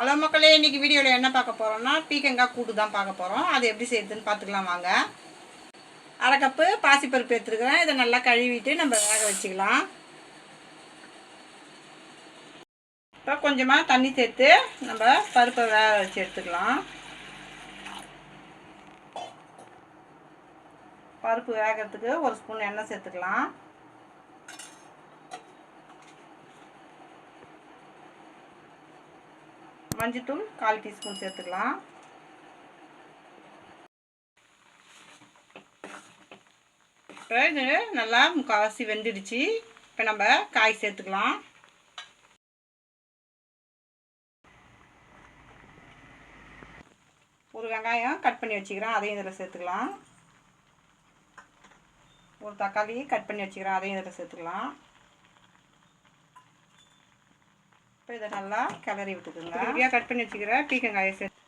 Hello மக்களே, இன்றைக்கி வீடியோவில் என்ன பார்க்க போகிறோம்னா பீக்கங்காய் கூட்டு தான் பார்க்க போகிறோம். அது எப்படி செய்யுதுன்னு பார்த்துக்கலாம் வாங்க. அரை கப்பு பாசிப்பருப்பு எடுத்துருக்கிறேன். இதை நல்லா கழுவிட்டு நம்ம வேக வச்சுக்கலாம். இப்போ கொஞ்சமாக தண்ணி சேர்த்து நம்ம பருப்பை வேக வச்சு எடுத்துக்கலாம். பருப்பு வேகிறதுக்கு ஒரு ஸ்பூன் எண்ணெய் சேர்த்துக்கலாம். மஞ்சத்தூள் 1/4 டீஸ்பூன் சேர்த்துக்கலாம். இப்போ இது நல்லா முக்கால்வாசி வெந்துடுச்சு. இப்போ நம்ம காய் சேர்த்துக்கலாம். ஒரு வெங்காயம் கட் பண்ணி வச்சுக்கிறேன், அதையும் இதில் சேர்த்துக்கலாம். ஒரு தக்காளி கட் பண்ணி வச்சுக்கிறேன், அதையும் இதில் சேர்த்துக்கலாம். இப்போ இதை நல்லா கிளறி விட்டுக்குங்க. இப்படியாக கட் பண்ணி வச்சுக்கிறேன் பீக்கங்காயை சேர்த்து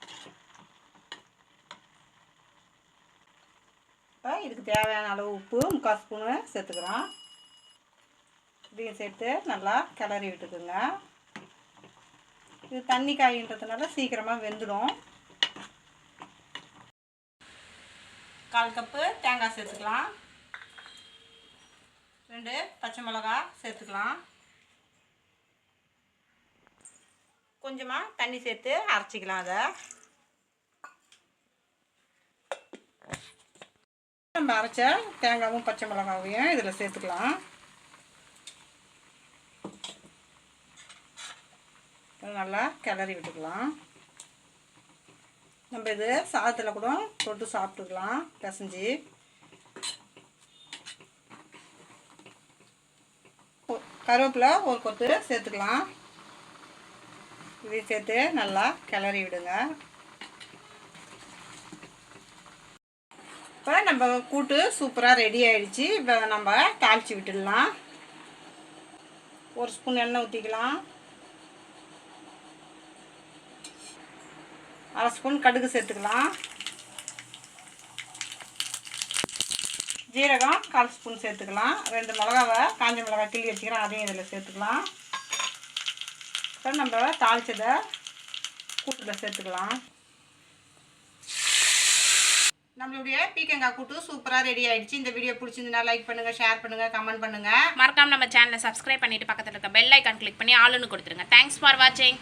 இப்போ இதுக்கு தேவையான அளவு உப்பு 3/4 ஸ்பூனு சேர்த்துக்கிறோம். இதையும் சேர்த்து நல்லா கிளறி விட்டுக்குங்க. இது தண்ணி காயின்றதுனால சீக்கிரமாக வெந்துடும். 1/4 கப்பு தேங்காய் சேர்த்துக்கலாம். 2 பச்சை மிளகா சேர்த்துக்கலாம். கொஞ்சமாக தண்ணி சேர்த்து அரைச்சிக்கலாம். அதை நம்ம அரைச்ச தேங்காயும் பச்சை மிளகாவையும் இதில் சேர்த்துக்கலாம். நல்லா கிளறி விட்டுக்கலாம். நம்ம இது சாதத்தில் கூட தொட்டு சாப்பிட்டுக்கலாம் பிசைஞ்சு. கருவேப்பிலை ஒரு கொத்து சேர்த்துக்கலாம். இதை சேர்த்து நல்லா கிளறி விடுங்க. இப்போ நம்ம கூட்டு சூப்பராக ரெடி ஆகிடுச்சு. இப்போ நம்ம தாளித்து விட்டுடலாம். ஒரு ஸ்பூன் எண்ணெய் ஊற்றிக்கலாம். 1/2 ஸ்பூன் கடுகு சேர்த்துக்கலாம். ஜீரகம் 1/4 ஸ்பூன் சேர்த்துக்கலாம். 2 மிளகாவை காஞ்ச மிளகாய் கிள்ளி வச்சுக்கிறேன், அதையும் இதில் சேர்த்துக்கலாம். இப்போ நம்ம தாளிச்சதை கூட்டில் சேர்த்துக்கலாம். நம்மளுடைய பீக்கங்காய் கூட்டு சூப்பராக ரெடி ஆகிடுச்சு. இந்த வீடியோ பிடிச்சிருந்தா லைக் பண்ணுங்கள், ஷேர் பண்ணுங்கள், கமெண்ட் பண்ணுங்கள். மறக்காம நம்ம சேனலை சப்ஸ்கிரைப் பண்ணிட்டு பக்கத்தில் இருக்க பெல் ஐக்கான் கிளிக் பண்ணி ஆளுன்னு கொடுத்துருங்க. தேங்க்ஸ் ஃபார் வாட்சிங்.